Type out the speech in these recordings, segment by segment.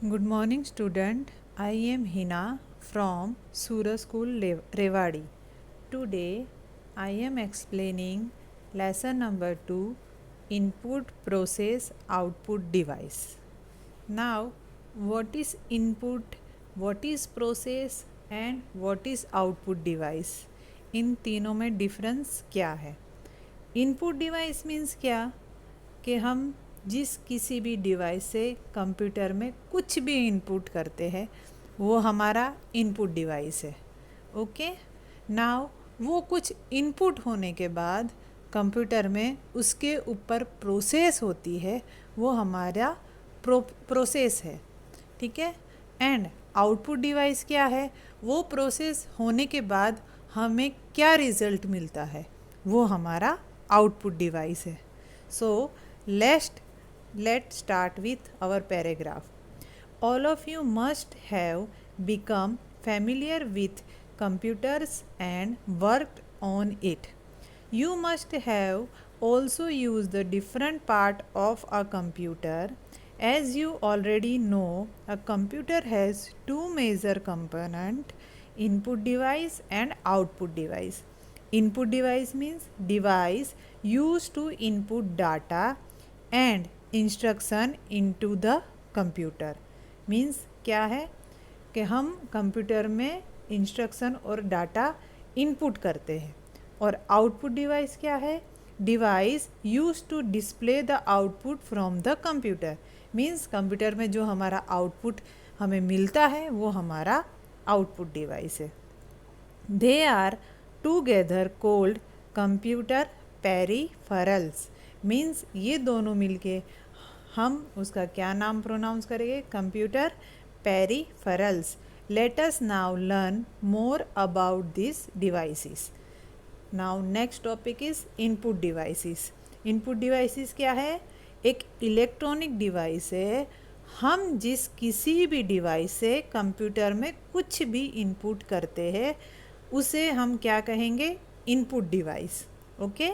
Good morning, student. I am Hina from Sura School Rewadi. Today, I am explaining lesson number 2, Input Process Output Device. Now, what is input, what is process and what is output device? इन तीनों में difference क्या है? Input device means क्या कि हम जिस किसी भी डिवाइस से कंप्यूटर में कुछ भी इनपुट करते हैं वो हमारा इनपुट डिवाइस है। ओके, नाउ वो कुछ इनपुट होने के बाद कंप्यूटर में उसके ऊपर प्रोसेस होती है, वो हमारा प्रोसेस है। ठीक है। एंड आउटपुट डिवाइस क्या है? वो प्रोसेस होने के बाद हमें क्या रिजल्ट मिलता है, वो हमारा आउटपुट डिवाइस है। सो let's start with our paragraph. All of you must have become familiar with computers and worked on it. You must have also used the different part of a computer. As you already know, a computer has two major components: input device and output device. Input device means device used to input data and instruction into the computer. Means क्या है कि हम computer में instruction और data input करते हैं। और output device क्या है? Device use to display the output from the computer. Means computer में जो हमारा आउटपुट हमें मिलता है वो हमारा आउटपुट डिवाइस है। They are together called computer peripherals. Means ये दोनों मिलके हम उसका क्या नाम प्रोनाउंस करेंगे? Computer peripherals. Let us now learn more about this devices. Now next topic is input devices. Input devices क्या है? एक इलेक्ट्रॉनिक डिवाइस है। हम जिस किसी भी डिवाइस से कंप्यूटर में कुछ भी इनपुट करते हैं उसे हम क्या कहेंगे? Input device. Okay,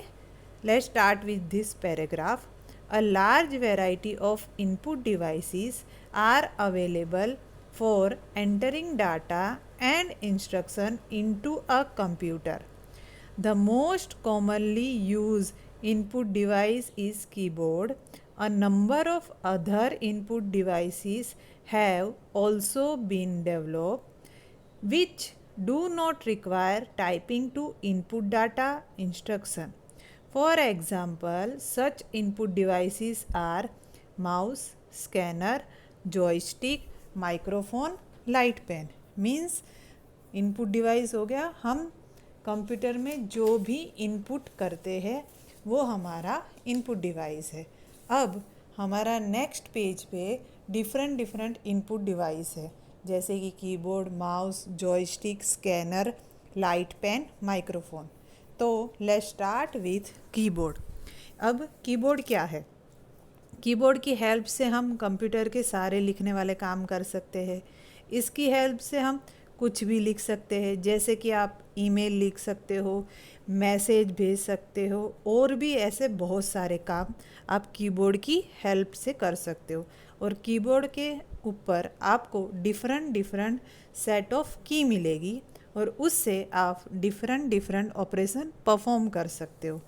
let's start with this paragraph. A large variety of input devices are available for entering data and instruction into a computer. The most commonly used input device is keyboard. A number of other input devices have also been developed which do not require typing to input data instruction. For example, such input devices are mouse, scanner, joystick, microphone, light pen. Means input device हो गया, हम computer में जो भी input करते हैं वो हमारा इनपुट डिवाइस है। अब हमारा नेक्स्ट पेज पे डिफरेंट इनपुट डिवाइस है, जैसे कि keyboard, mouse, joystick, scanner, light pen, microphone. तो लेट्स स्टार्ट विथ कीबोर्ड। अब कीबोर्ड क्या है? कीबोर्ड की हेल्प से हम कंप्यूटर के सारे लिखने वाले काम कर सकते हैं। इसकी हेल्प से हम कुछ भी लिख सकते हैं, जैसे कि आप ईमेल लिख सकते हो, मैसेज भेज सकते हो, और भी ऐसे बहुत सारे काम आप कीबोर्ड की हेल्प से कर सकते हो। और कीबोर्ड के ऊपर आपको डिफरेंट सेट ऑफ की मिलेगी और उससे आप डिफरेंट ऑपरेशन परफॉर्म कर सकते हो।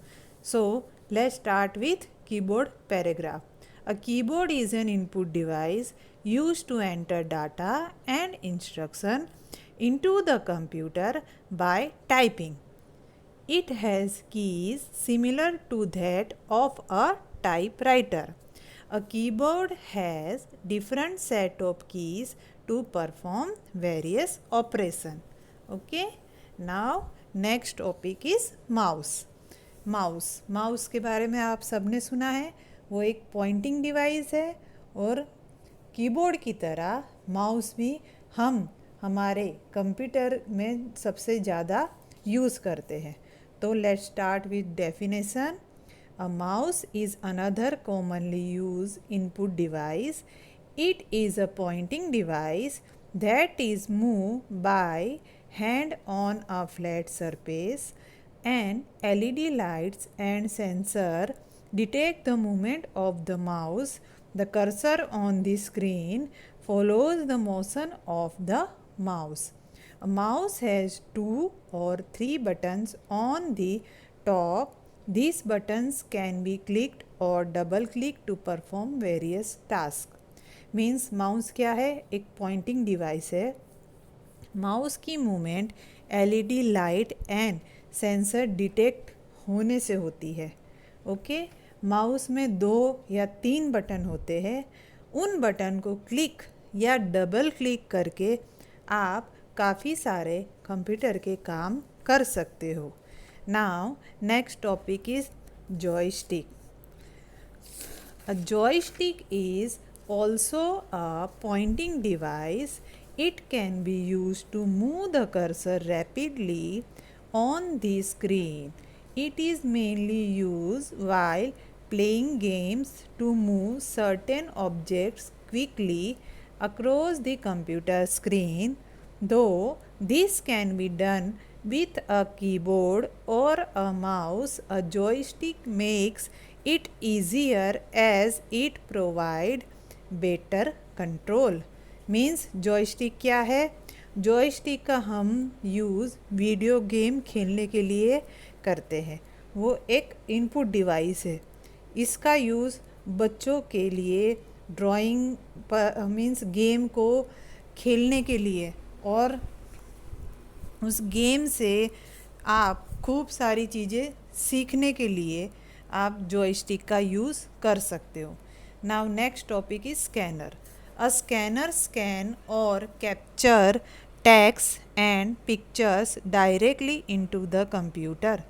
So let's start with keyboard paragraph. A keyboard is an input device used to enter data and instruction into the computer by typing. It has keys similar to that of a typewriter. A keyboard has different set of keys to perform various operations. Okay, now next topic is mouse. Mouse के बारे में आप सबने सुना है, वो एक pointing device है। और कीबोर्ड की तरह माउस भी हम हमारे कंप्यूटर में सबसे ज़्यादा यूज़ करते हैं। तो let's start with definition. A mouse is another commonly use input device. It is a pointing device that is moved by hand on a flat surface, and LED lights and sensor detect the movement of the mouse. The cursor on the screen follows the motion of the mouse. A mouse has 2 or 3 buttons on the top. These buttons can be clicked or double clicked to perform various tasks. Means mouse क्या है? एक pointing device है. Mouse की movement LED light and sensor detect होने से होती है. Okay, mouse में 2 या 3 बटन होते हैं. उन बटन को क्लिक या डबल क्लिक करके आप काफ़ी सारे कंप्यूटर के काम कर सकते हो. Now next topic is joystick. A joystick is also a pointing device. It can be used to move the cursor rapidly on the screen. It is mainly used while playing games to move certain objects quickly across the computer screen. Though this can be done with a keyboard or a mouse, a joystick makes it easier as it provide better control. Means joystick क्या है? Joystick का हम use video game खेलने के लिए करते हैं. वो एक इनपुट डिवाइस है. इसका यूज़ बच्चों के लिए ड्राइंग पर मीन्स गेम को खेलने के लिए, और उस गेम से आप खूब सारी चीज़ें सीखने के लिए आप जॉयस्टिक का यूज़ कर सकते हो. Now next topic is scanner. A scanner scan और capture text and pictures directly into the computer.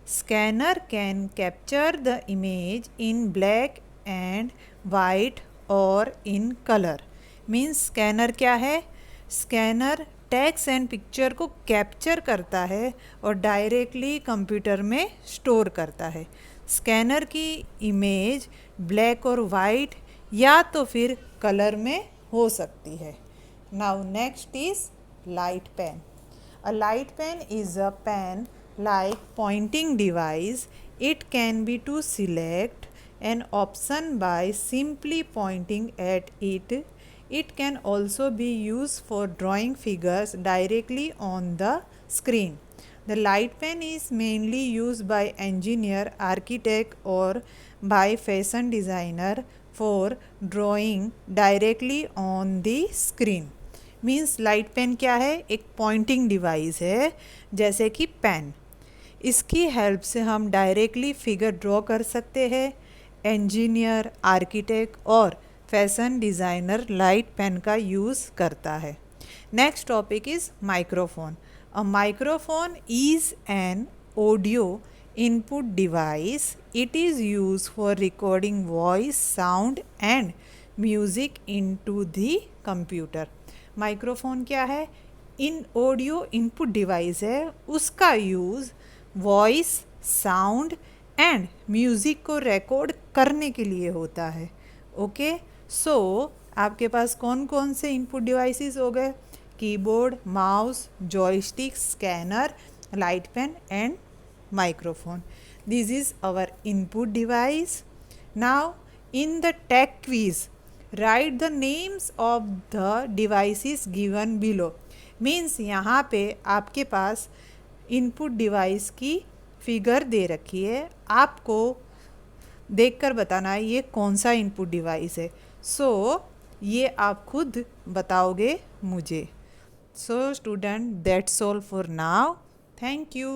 Scanner can capture the image in black and white or in colour. Means scanner क्या है? Scanner text and picture को capture करता है और directly computer में store करता है. स्कैनर की इमेज ब्लैक और वाइट या तो फिर कलर में हो सकती है. Now next is light pen. A light pen is a pen like pointing device. It can be to select an option by simply pointing at it. It can also be used for drawing figures directly on the screen. The light pen is mainly used by engineer, architect or by fashion designer for drawing directly on the screen. Means light pen क्या है? एक pointing device है जैसे कि pen. इसकी help से हम directly figure draw कर सकते हैं. इंजीनियर, आर्किटेक्ट और फैशन डिज़ाइनर लाइट पेन का यूज़ करता है. Next topic is microphone. A microphone is an audio input device. It is use for recording voice, sound and music into the computer. Microphone क्या है? इन audio input device है. उसका use voice, sound and music को record करने के लिए होता है. ओके, सो आपके पास कौन कौन से इनपुट डिवाइसेस हो गए? Keyboard, mouse, joystick, scanner, light pen and microphone. This is our input device. Now in the tech quiz write the names of the devices given below. Means यहाँ पे आपके पास इनपुट डिवाइस की figure दे रखी है. आपको देखकर बताना है ये कौन सा इनपुट डिवाइस है. सो ये आप खुद बताओगे मुझे. So student, that's all for now. Thank you.